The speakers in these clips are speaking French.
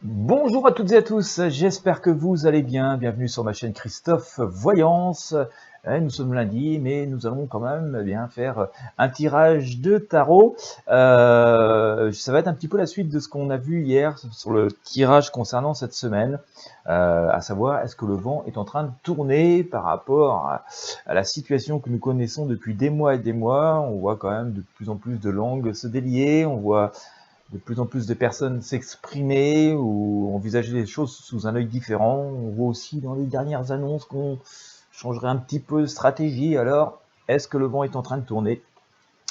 Bonjour à toutes et à tous, j'espère que vous allez bien. Bienvenue sur ma chaîne Christophe Voyance. Nous sommes lundi, mais nous allons quand même bien faire un tirage de tarot. Ça va être un petit peu la suite de ce qu'on a vu hier sur le tirage concernant cette semaine, à savoir est-ce que le vent est en train de tourner par rapport à la situation que nous connaissons depuis des mois et des mois. On voit quand même de plus en plus de langues se délier, on voit de plus en plus de personnes s'exprimer ou envisager les choses sous un œil différent. On voit aussi dans les dernières annonces qu'on changerait un petit peu de stratégie. Alors, est-ce que le vent est en train de tourner?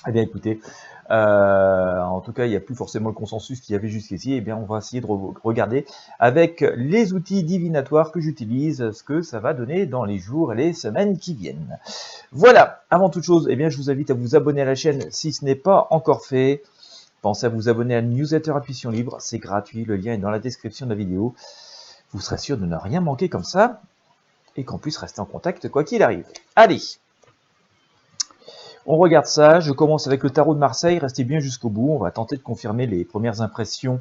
Eh bien, écoutez, en tout cas, il n'y a plus forcément le consensus qu'il y avait jusqu'ici. Eh bien, on va essayer de regarder avec les outils divinatoires que j'utilise ce que ça va donner dans les jours et les semaines qui viennent. Voilà, avant toute chose, eh bien, je vous invite à vous abonner à la chaîne si ce n'est pas encore fait. Pensez à vous abonner à la newsletter Intuition Libre, c'est gratuit, le lien est dans la description de la vidéo. Vous serez sûr de ne rien manquer comme ça, et qu'on puisse rester en contact quoi qu'il arrive. Allez, on regarde ça, je commence avec le tarot de Marseille, restez bien jusqu'au bout, on va tenter de confirmer les premières impressions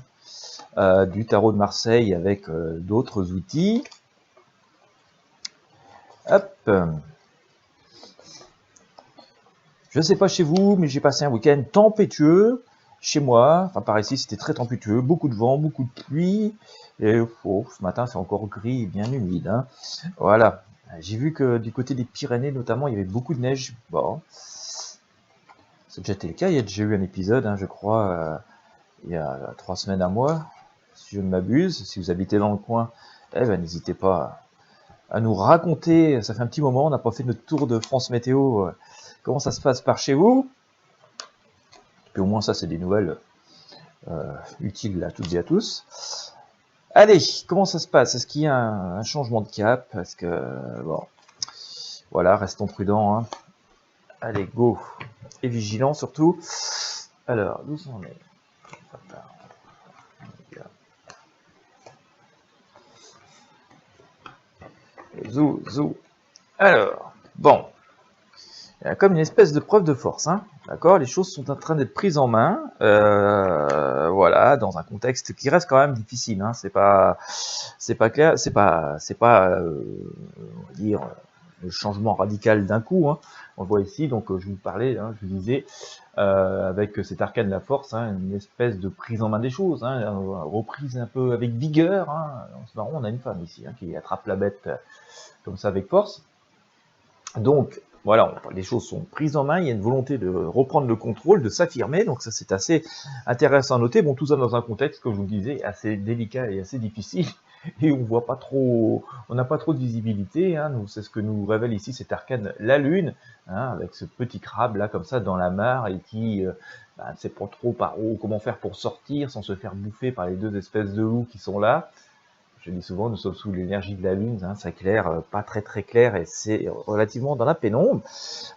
du tarot de Marseille avec d'autres outils. Hop. Je ne sais pas chez vous, mais j'ai passé un week-end tempétueux. Chez moi, enfin par ici, c'était très tempétueux, beaucoup de vent, beaucoup de pluie. Et ce matin, c'est encore gris et bien humide. Hein. Voilà. J'ai vu que du côté des Pyrénées, notamment, il y avait beaucoup de neige. Bon, c'est déjà été le cas. Il y a déjà eu un épisode, hein, je crois, il y a 3 semaines à moi, si je ne m'abuse. Si vous habitez dans le coin, eh ben, n'hésitez pas à nous raconter. Ça fait un petit moment, on n'a pas fait notre tour de France Météo. Comment ça se passe par chez vous? Puis au moins, ça, c'est des nouvelles utiles à toutes et à tous. Allez, comment ça se passe? Est-ce qu'il y a un changement de cap? Est-ce que, bon, voilà, restons prudents. Hein. Allez, go. Et vigilants surtout. Alors, d'où on est? Zou, zou. Alors, bon. Il y a comme une espèce de preuve de force, hein. D'accord, les choses sont en train d'être prises en main, voilà, dans un contexte qui reste quand même difficile. Hein. C'est pas clair, c'est pas, on va dire, le changement radical d'un coup. Hein. On le voit ici, donc je vous parlais, hein, je vous disais, avec cet arcane de la force, hein, une espèce de prise en main des choses, hein, reprise un peu avec vigueur. Hein. C'est marrant, on a une femme ici hein, qui attrape la bête comme ça avec force. Donc, voilà, les choses sont prises en main, il y a une volonté de reprendre le contrôle, de s'affirmer, donc ça c'est assez intéressant à noter. Bon, tout ça dans un contexte, comme je vous le disais, assez délicat et assez difficile, et on voit pas trop, on n'a pas trop de visibilité, hein, c'est ce que nous révèle ici cet arcane, la lune, hein, avec ce petit crabe là, comme ça, dans la mare, et qui ne sait pas trop par où, comment faire pour sortir, sans se faire bouffer par les deux espèces de loups qui sont là. Je dis souvent, nous sommes sous l'énergie de la lune, hein, ça éclaire pas très très clair et c'est relativement dans la pénombre.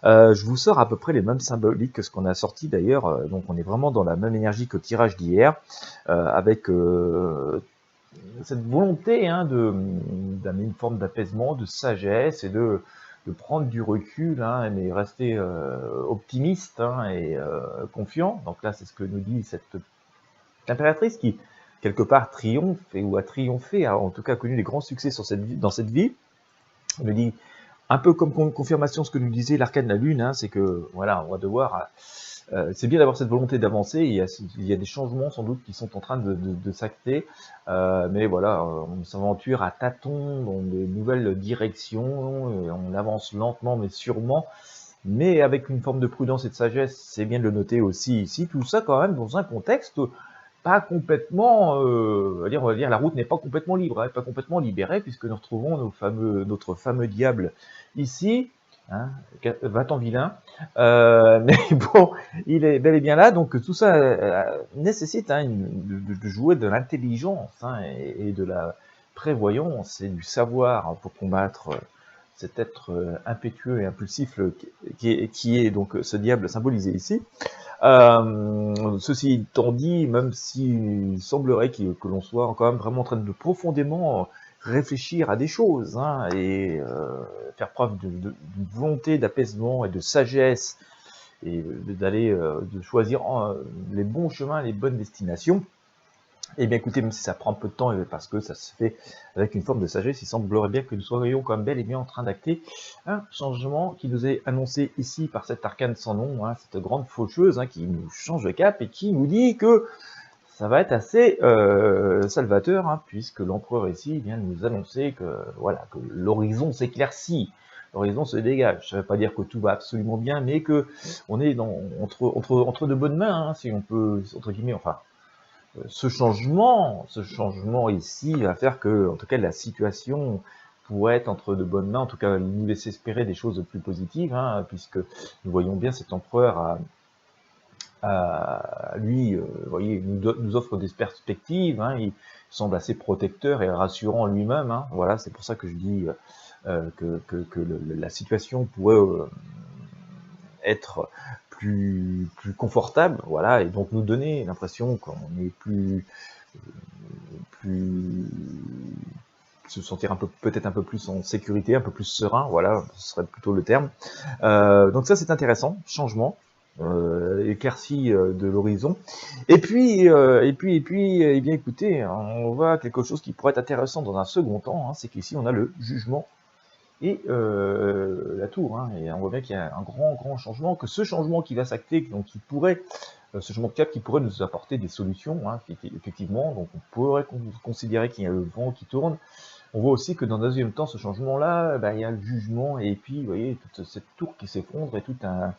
Je vous sors à peu près les mêmes symboliques que ce qu'on a sorti d'ailleurs, donc on est vraiment dans la même énergie que le tirage d'hier, avec cette volonté hein, d'amener une forme d'apaisement, de sagesse et de prendre du recul, hein, mais rester optimiste hein, et confiant. Donc là, c'est ce que nous dit cette impératrice qui quelque part triomphe ou a triomphé, a en tout cas connu des grands succès dans cette vie. On nous dit un peu comme confirmation ce que nous disait l'arcane de la lune, hein, c'est que voilà, on va devoir, c'est bien d'avoir cette volonté d'avancer. Il y a des changements sans doute qui sont en train de s'acter, mais voilà, on s'aventure à tâtons dans de nouvelles directions, et on avance lentement mais sûrement. Mais avec une forme de prudence et de sagesse, c'est bien de le noter aussi ici. Tout ça quand même dans un contexte pas complètement, on va dire, la route n'est pas complètement libre, hein, pas complètement libérée, puisque nous retrouvons notre fameux diable ici, hein, va-t'en vilain, mais bon, il est bel et bien là, donc tout ça nécessite hein, de jouer de l'intelligence hein, et de la prévoyance et du savoir pour combattre cet être impétueux et impulsif qui est donc ce diable symbolisé ici. Ceci étant dit, même s'il semblerait que l'on soit quand même vraiment en train de profondément réfléchir à des choses hein, et faire preuve d'une volonté d'apaisement et de sagesse et d'aller de choisir les bons chemins, les bonnes destinations, Eh bien écoutez, même si ça prend un peu de temps, parce que ça se fait avec une forme de sagesse, il semblerait bien que nous soyons quand même bel et bien en train d'acter un changement qui nous est annoncé ici par cette arcane sans nom, hein, cette grande faucheuse qui nous change de cap et qui nous dit que ça va être assez salvateur, puisque l'empereur ici vient de nous annoncer que voilà, que l'horizon s'éclaircit, l'horizon se dégage. Ça ne veut pas dire que tout va absolument bien, mais que on est entre de bonnes mains, si on peut, entre guillemets, enfin. Ce changement ici va faire que, en tout cas, la situation pourrait être entre de bonnes mains, en tout cas, nous laisser espérer des choses plus positives, puisque nous voyons bien cet empereur lui, vous voyez, nous offre des perspectives, il semble assez protecteur et rassurant lui-même, voilà, c'est pour ça que je dis que la situation pourrait être plus confortable, voilà, et donc nous donner l'impression qu'on est plus se sentir un peu peut-être un peu plus en sécurité, un peu plus serein, voilà, ce serait plutôt le terme. Donc ça c'est intéressant, changement, éclaircie de l'horizon. Et puis, eh bien écoutez, on voit quelque chose qui pourrait être intéressant dans un second temps, c'est qu'ici on a le jugement et la tour, et on voit bien qu'il y a un grand changement, que ce changement qui va s'acter, donc qui pourrait, ce changement de cap qui pourrait nous apporter des solutions, effectivement, donc on pourrait considérer qu'il y a le vent qui tourne. On voit aussi que dans un deuxième temps, ce changement-là, il y a le jugement, et puis, vous voyez, toute cette tour qui s'effondre, et tout un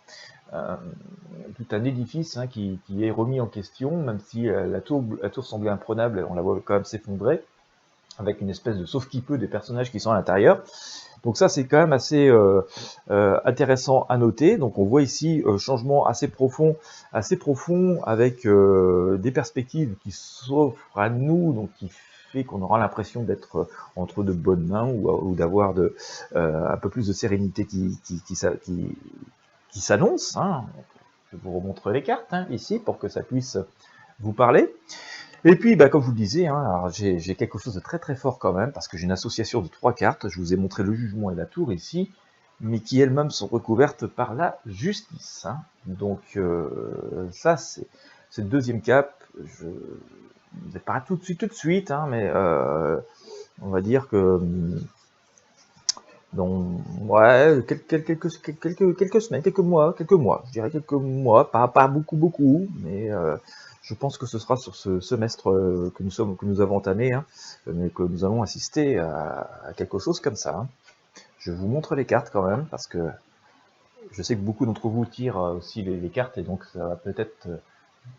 édifice qui est remis en question, même si la tour semblait imprenable, on la voit quand même s'effondrer, avec une espèce de sauve-qui-peut des personnages qui sont à l'intérieur. Donc ça, c'est quand même assez intéressant à noter. Donc on voit ici changement assez profond avec des perspectives qui s'offrent à nous, donc qui fait qu'on aura l'impression d'être entre de bonnes mains ou d'avoir un peu plus de sérénité qui s'annonce. Je vous remontre les cartes ici pour que ça puisse vous parler. Et puis, comme je vous le disais, alors j'ai quelque chose de très fort quand même, parce que j'ai une association de 3 cartes. Je vous ai montré le jugement et la tour ici, mais qui elles-mêmes sont recouvertes par la justice. Donc ça, c'est le deuxième cap. Je ne vais pas tout de suite, mais on va dire que donc, ouais, quelques semaines, quelques mois, je dirais quelques mois, pas beaucoup, mais je pense que ce sera sur ce semestre que nous avons entamé, mais que nous allons assister à quelque chose comme ça. Je vous montre les cartes quand même, parce que je sais que beaucoup d'entre vous tirent aussi les cartes, et donc ça va peut-être,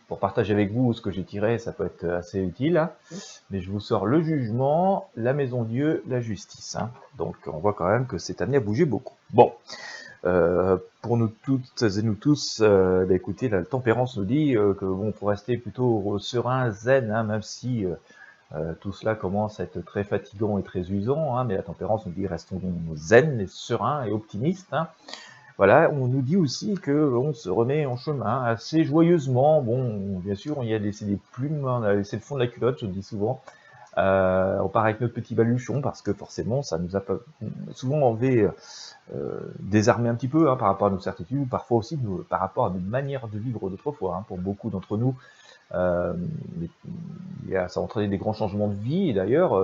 pour partager avec vous ce que j'ai tiré, ça peut être assez utile. Mais je vous sors le jugement, la maison Dieu, la justice. Donc on voit quand même que c'est amené à bouger beaucoup. Bon, pour nous toutes et nous tous, écoutez, la tempérance nous dit que bon, faut rester plutôt serein, zen, même si tout cela commence à être très fatigant et très usant, mais la tempérance nous dit restons zen, et sereins et optimistes. Voilà, on nous dit aussi qu'on se remet en chemin assez joyeusement. Bon, bien sûr, on y a laissé des plumes, on a laissé le fond de la culotte, je le dis souvent. On part avec notre petit baluchon parce que forcément, ça nous a souvent enlevé, désarmé un petit peu par rapport à nos certitudes, ou parfois aussi par rapport à nos manières de vivre d'autrefois. Pour beaucoup d'entre nous, ça a entraîné des grands changements de vie, et d'ailleurs,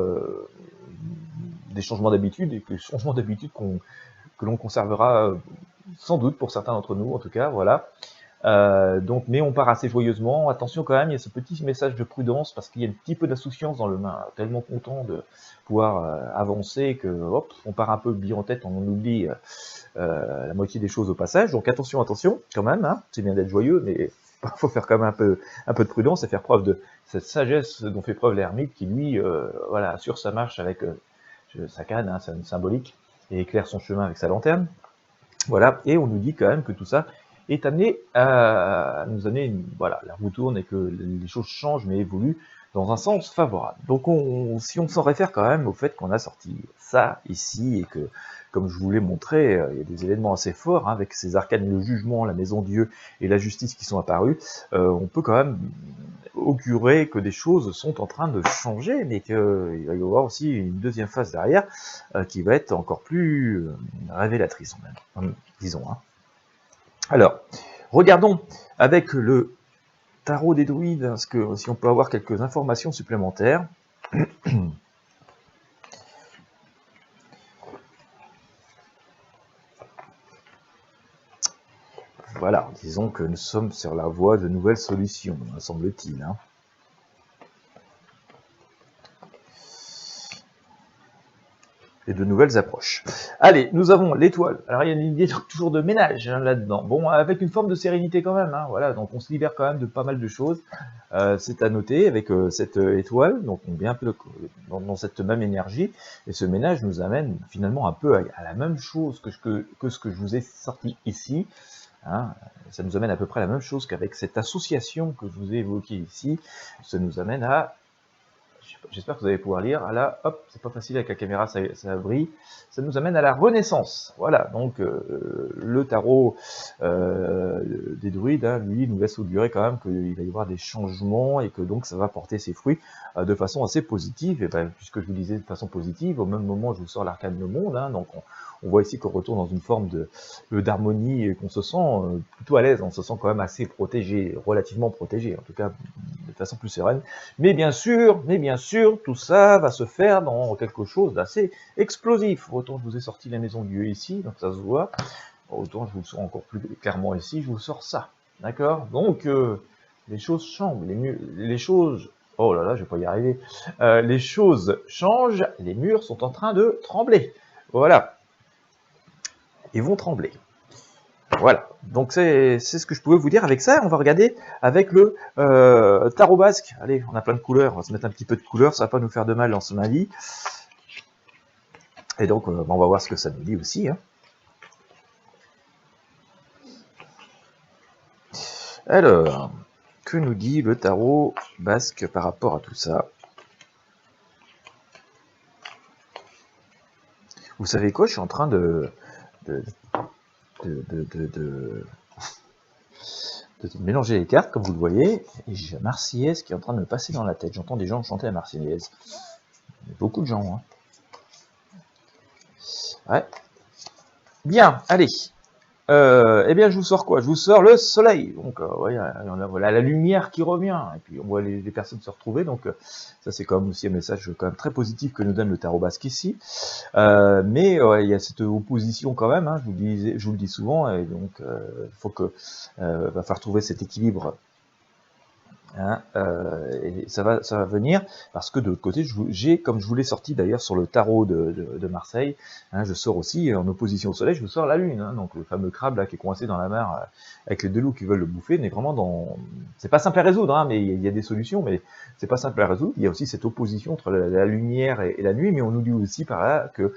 des changements d'habitude, et que les changements d'habitude que l'on conservera sans doute pour certains d'entre nous, en tout cas, voilà. Donc, mais on part assez joyeusement. Attention quand même, il y a ce petit message de prudence, parce qu'il y a un petit peu d'insouciance dans le main. Tellement content de pouvoir avancer que, hop, on part un peu bien en tête, on en oublie la moitié des choses au passage. Donc attention quand même. C'est bien d'être joyeux, mais il faut faire quand même un peu de prudence et faire preuve de cette sagesse dont fait preuve l'ermite, qui lui, voilà, assure sa marche avec sa canne, c'est symbolique, et éclaire son chemin avec sa lanterne. Voilà, et on nous dit quand même que tout ça est amené à nous amener, voilà, la roue tourne et que les choses changent mais évoluent dans un sens favorable. Donc si on s'en réfère quand même au fait qu'on a sorti ça ici, et que, comme je vous l'ai montré, il y a des événements assez forts, avec ces arcanes, le jugement, la maison Dieu et la justice qui sont apparus, on peut quand même augurer que des choses sont en train de changer, mais qu'il va y avoir aussi une deuxième phase derrière qui va être encore plus révélatrice, disons. Alors, regardons avec le tarot des druides, parce que si on peut avoir quelques informations supplémentaires. Voilà, disons que nous sommes sur la voie de nouvelles solutions, semble-t-il. Hein. Et de nouvelles approches. Allez, nous avons l'étoile. Alors il y a une idée toujours de ménage hein, là-dedans. Bon, avec une forme de sérénité quand même. Hein, voilà, donc on se libère quand même de pas mal de choses. C'est à noter avec cette étoile. Donc on est un peu dans cette même énergie. Et ce ménage nous amène finalement un peu à la même chose que ce que je vous ai sorti ici. Hein, ça nous amène à peu près à la même chose qu'avec cette association que je vous ai évoquée ici. Ça nous amène à... J'espère que vous allez pouvoir lire. Ah là, hop, c'est pas facile avec la caméra, ça brille. Ça nous amène à la Renaissance. Voilà, donc le tarot des druides, hein, lui, nous laisse augurer quand même qu'il va y avoir des changements et que donc ça va porter ses fruits de façon assez positive. Et ben, puisque je vous disais de façon positive, au même moment, je vous sors l'arcane de monde. Hein, donc on voit ici qu'on retourne dans une forme d'harmonie et qu'on se sent plutôt à l'aise. On se sent quand même assez protégé, relativement protégé, en tout cas de façon plus sereine. Mais bien sûr, tout ça va se faire dans quelque chose d'assez explosif. Autant je vous ai sorti la maison de Dieu ici, donc ça se voit. Autant je vous le sors encore plus clairement ici, je vous sors ça. D'accord? Donc, les choses changent, les choses... Oh là là, je vais pas y arriver. Les choses changent, les murs sont en train de trembler. Voilà. Ils vont trembler. Voilà, donc c'est ce que je pouvais vous dire avec ça. On va regarder avec le tarot basque. Allez, on a plein de couleurs, on va se mettre un petit peu de couleurs, ça va pas nous faire de mal dans ce avis. Et donc, on va voir ce que ça nous dit aussi. Hein. Alors, que nous dit le tarot basque par rapport à tout ça? Vous savez quoi, je suis en train de mélanger les cartes, comme vous le voyez, et j'ai la Marseillaise qui est en train de me passer dans la tête. J'entends des gens chanter la Marseillaise. Il y a beaucoup de gens. Hein. Ouais. Bien, allez. Eh bien, je vous sors quoi? Je vous sors le soleil. Donc, voilà la lumière qui revient. Et puis, on voit les personnes se retrouver. Donc, ça, c'est quand même aussi un message quand même très positif que nous donne le tarot basque ici. Mais il y a cette opposition quand même. Hein, je vous le dis souvent. Et donc, il faut que va falloir trouver cet équilibre. Hein, et ça va venir parce que de l'autre côté, j'ai, comme je vous l'ai sorti d'ailleurs sur le tarot de Marseille, hein, je sors aussi en opposition au soleil, je vous sors la lune, hein, donc le fameux crabe là qui est coincé dans la mer avec les deux loups qui veulent le bouffer, on est vraiment dans... C'est pas simple à résoudre, hein, mais il y a des solutions, mais c'est pas simple à résoudre. Il y a aussi cette opposition entre la lumière et la nuit, mais on nous dit aussi par là que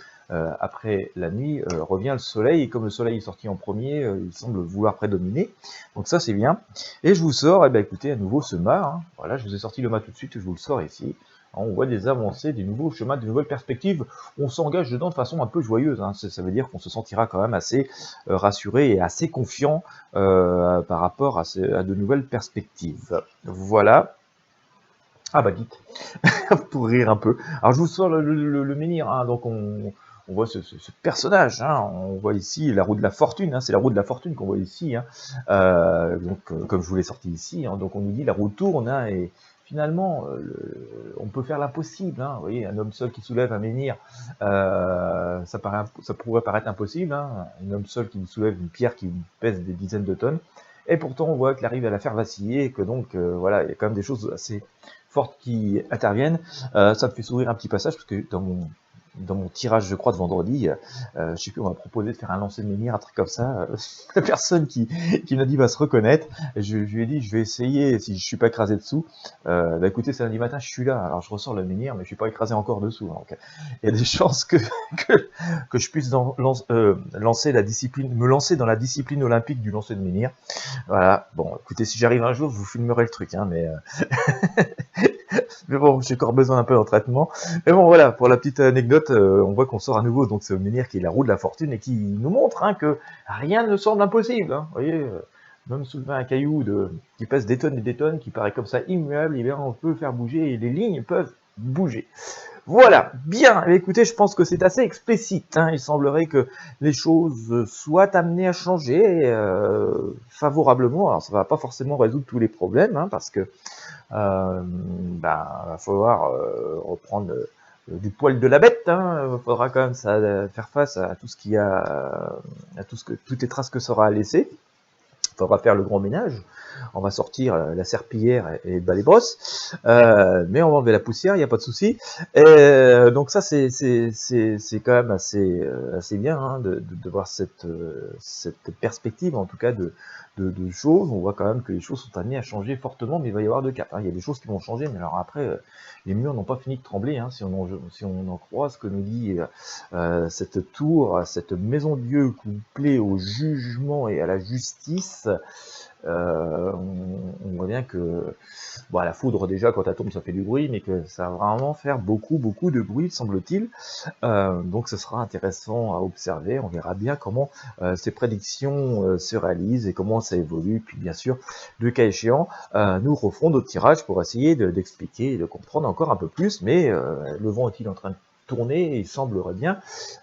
après la nuit revient le soleil, et comme le soleil est sorti en premier, il semble vouloir prédominer, donc ça c'est bien. Et je vous sors, eh ben, écoutez, à nouveau ce mât, hein. Voilà, je vous ai sorti le mât tout de suite, je vous le sors ici. On voit des avancées, des nouveaux chemins, des nouvelles perspectives. On s'engage dedans de façon un peu joyeuse. Hein. Ça veut dire qu'on se sentira quand même assez rassuré et assez confiant par rapport à de nouvelles perspectives. Voilà. Ah bah dites, pour rire un peu. Alors je vous sors le menhir, hein. Donc on voit ce personnage, hein. On voit ici la roue de la fortune, hein. C'est la roue de la fortune qu'on voit ici, hein. Comme je vous l'ai sorti ici, hein. Donc on nous dit la roue tourne, hein, et finalement on peut faire l'impossible, hein. Vous voyez, un homme seul qui soulève un menhir, ça pourrait paraître impossible, hein. Un homme seul qui soulève une pierre qui pèse des dizaines de tonnes, et pourtant on voit qu'il arrive à la faire vaciller, et que donc voilà, il y a quand même des choses assez fortes qui interviennent. Ça me fait sourire un petit passage, parce que dans mon tirage, je crois, de vendredi, je sais plus, on m'a proposé de faire un lancer de menhir, un truc comme ça. La personne qui m'a dit va se reconnaître. Je lui ai dit, je vais essayer, si je suis pas écrasé dessous. Bah écoutez, c'est lundi matin, je suis là. Alors je ressors le menhir, mais je suis pas écrasé encore dessous. Donc il y a des chances que je puisse lancer la discipline, me lancer dans la discipline olympique du lancer de menhir. Voilà. Bon, écoutez, si j'arrive un jour, je vous filmerai le truc, hein, mais mais bon, j'ai encore besoin d'un peu d'entraînement. Mais bon, voilà, pour la petite anecdote, on voit qu'on sort à nouveau, donc c'est au menhir qui est la roue de la fortune et qui nous montre, hein, que rien ne semble impossible. Hein. Vous voyez, même soulever un caillou qui pèse des tonnes et des tonnes, qui paraît comme ça immuable, eh bien, on peut le faire bouger et les lignes peuvent bouger. Voilà, bien, écoutez, je pense que c'est assez explicite, hein. Il semblerait que les choses soient amenées à changer favorablement. Alors ça va pas forcément résoudre tous les problèmes, hein, parce que va falloir reprendre du poil de la bête, hein. Il faudra quand même faire face à tout ce qu'il y a, à toutes les traces que ça aura à laisser. Il faudra faire le grand ménage. On va sortir la serpillière et le balai brosse, mais on va enlever la poussière, il n'y a pas de souci. Donc ça, c'est quand même assez bien, hein, de voir cette perspective, en tout cas, de choses. On voit quand même que les choses sont amenées à changer fortement, mais il va y avoir deux cas, hein. Il y a des choses qui vont changer, mais alors après, les murs n'ont pas fini de trembler, hein, si on en croit ce que nous dit cette tour, cette maison de Dieu couplée au jugement et à la justice. On voit bien que la foudre déjà quand elle tombe ça fait du bruit, mais que ça va vraiment faire beaucoup de bruit semble-t-il. Donc ce sera intéressant à observer, on verra bien comment ces prédictions se réalisent et comment ça évolue, puis bien sûr, le cas échéant, nous referons d'autres tirages pour essayer d'expliquer et de comprendre encore un peu plus, mais le vent est-il en train de tourner, et il semblerait bien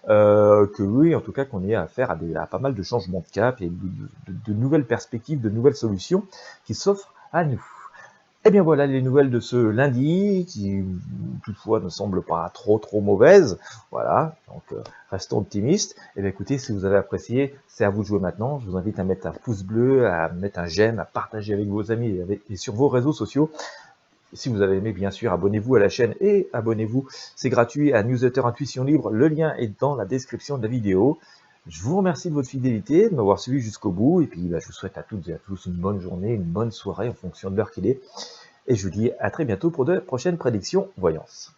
que oui, en tout cas qu'on ait affaire à pas mal de changements de cap et de nouvelles perspectives, de nouvelles solutions qui s'offrent à nous. Et bien voilà les nouvelles de ce lundi, qui toutefois ne semblent pas trop mauvaises. Voilà, donc restons optimistes. Et bien écoutez, si vous avez apprécié, c'est à vous de jouer maintenant. Je vous invite à mettre un pouce bleu, à mettre un j'aime, à partager avec vos amis et sur vos réseaux sociaux. Si vous avez aimé, bien sûr, abonnez-vous à la chaîne et abonnez-vous, c'est gratuit, à Newsletter Intuition Libre. Le lien est dans la description de la vidéo. Je vous remercie de votre fidélité, de m'avoir suivi jusqu'au bout. Et puis, je vous souhaite à toutes et à tous une bonne journée, une bonne soirée en fonction de l'heure qu'il est. Et je vous dis à très bientôt pour de prochaines prédictions voyance.